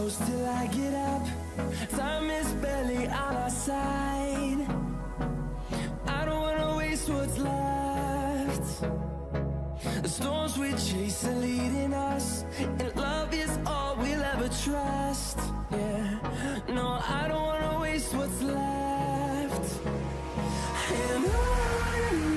close till I get up. Time is barely on our side. I don't wanna waste what's left. The storms we chase are leading us, and love is all we'll ever trust. Yeah, no, I don't wanna waste what's left. And on